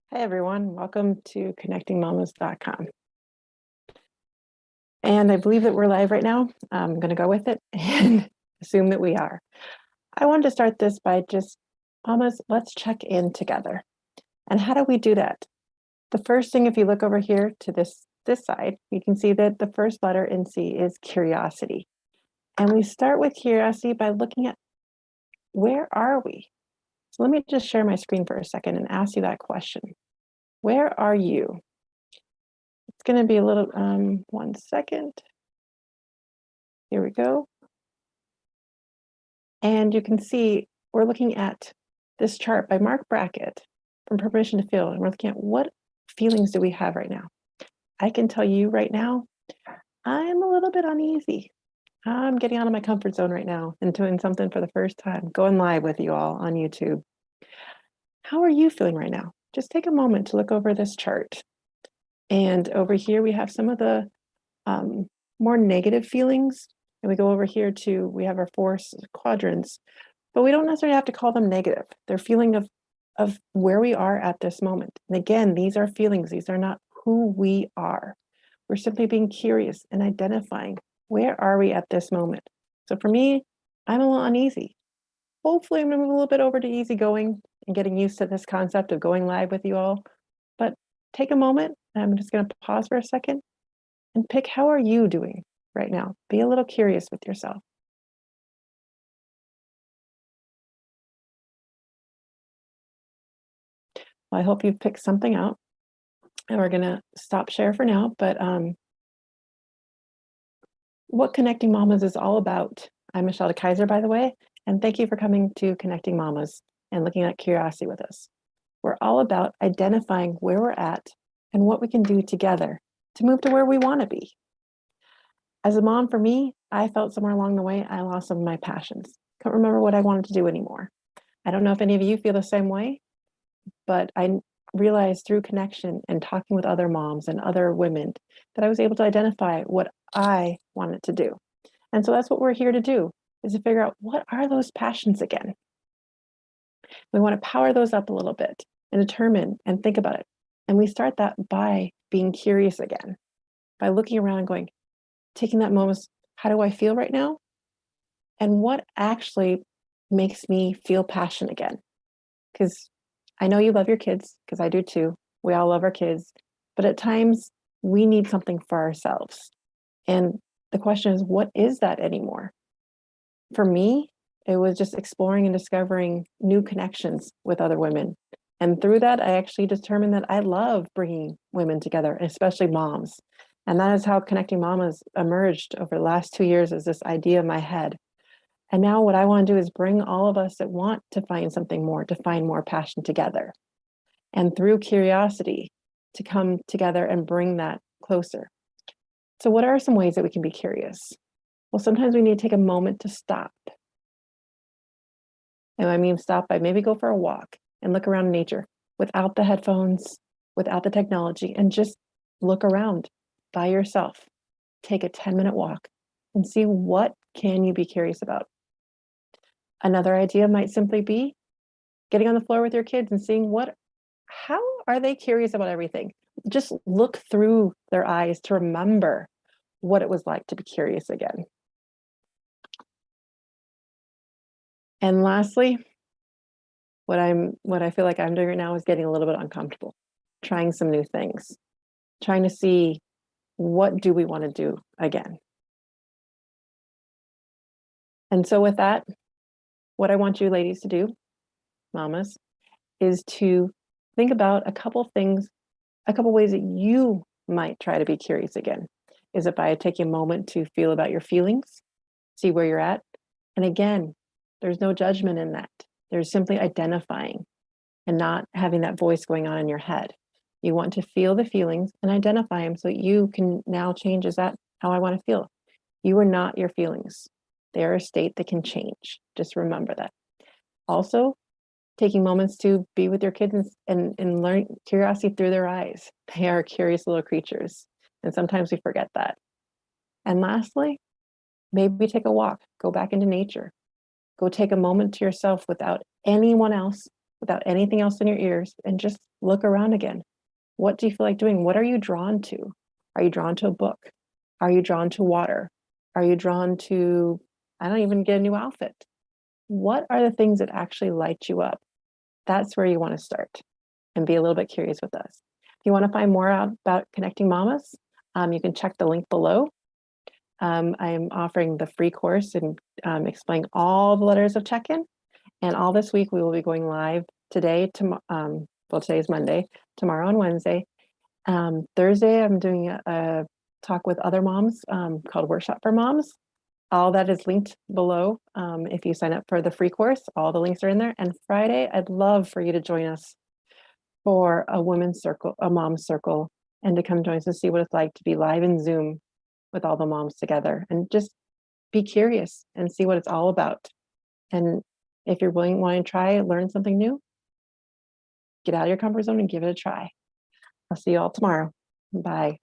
Hey everyone, welcome to connectingmamas.com. And I believe that we're live right now. I'm going to go with it and assume that we are. I wanted to start this by just, mamas, let's check in together. And how do we do that? The first thing, if you look over here to this side, you can see that the first letter in C is curiosity. And we start with curiosity by looking at where are we? So let me just share my screen for a second and ask you that question. Where are you? It's going to be a little, 1 second. Here we go. And you can see we're looking at this chart by Mark Brackett from Permission to Feel. And we're looking at what feelings do we have right now. I can tell you right now, I'm a little bit uneasy. I'm getting out of my comfort zone right now and doing something for the first time, going live with you all on YouTube. How are you feeling right now? Just take a moment to look over this chart. And over here, we have some of the more negative feelings. And we go over here to, we have our 4 quadrants, but we don't necessarily have to call them negative. They're feeling of where we are at this moment. And again, these are feelings. These are not who we are. We're simply being curious and identifying where are we at this moment. So for me, I'm a little uneasy. Hopefully I'm gonna move a little bit over to easygoing and getting used to this concept of going live with you all. But take a moment. I'm just gonna pause for a second and pick, how are you doing right now? Be a little curious with yourself. Well, I hope you've picked something out. And we're gonna stop share for now, but what Connecting Mamas is all about. I'm Michelle Kaiser, by the way, and thank you for coming to Connecting Mamas and looking at curiosity with us. We're all about identifying where we're at and what we can do together to move to where we want to be. As a mom, for me, I felt somewhere along the way I lost some of my passions. Couldn't remember what I wanted to do anymore. I don't know if any of you feel the same way, but I realized through connection and talking with other moms and other women that I was able to identify what I wanted to do. And so that's what we're here to do, is to figure out, what are those passions again? We want to power those up a little bit and determine and think about it. And we start that by being curious again, by looking around and going, taking that moment, how do I feel right now? And what actually makes me feel passion again? Because I know you love your kids, because I do too. We all love our kids, but at times we need something for ourselves. And the question is, what is that anymore? For me, it was just exploring and discovering new connections with other women. And through that, I actually determined that I love bringing women together, especially moms. And that is how Connecting Mamas emerged over the last 2 years, as this idea in my head. And now what I want to do is bring all of us that want to find something more, to find more passion together. And through curiosity, to come together and bring that closer. So what are some ways that we can be curious? Well, sometimes we need to take a moment to stop. And I mean stop by maybe go for a walk and look around nature without the headphones, without the technology, and just look around by yourself. Take a 10-minute walk and see, what can you be curious about? Another idea might simply be getting on the floor with your kids and seeing how are they curious about everything? Just look through their eyes to remember what it was like to be curious again. And lastly, what I feel like I'm doing right now is getting a little bit uncomfortable, trying some new things, trying to see, what do we want to do again? And so with that, what I want you ladies to do, mamas, is to think about a couple things, a couple ways that you might try to be curious again. Is it by taking a moment to feel about your feelings, see where you're at? And again, there's no judgment in that. There's simply identifying and not having that voice going on in your head. You want to feel the feelings and identify them so that you can now change, is that how I want to feel? You are not your feelings. They are a state that can change. Just remember that. Also, taking moments to be with your kids and learn curiosity through their eyes. They are curious little creatures. And sometimes we forget that. And lastly, maybe take a walk, go back into nature, go take a moment to yourself without anyone else, without anything else in your ears and just look around again. What do you feel like doing? What are you drawn to? Are you drawn to a book? Are you drawn to water? Are you drawn to, I don't even get a new outfit? What are the things that actually light you up? That's where you want to start and be a little bit curious with us. If you want to find more out about Connecting Mamas, you can check the link below. I'm offering the free course and explaining all the letters of check-in. And all this week, we will be going live today, well, today's Monday, tomorrow and Wednesday. Thursday, I'm doing a talk with other moms called Workshop for Moms. All that is linked below. If you sign up for the free course, all the links are in there. And Friday, I'd love for you to join us for a women's circle, a mom's circle, and to come join us to see what it's like to be live in Zoom with all the moms together and just be curious and see what it's all about. And if you're willing, want to try, learn something new, get out of your comfort zone and give it a try. I'll see you all tomorrow. Bye.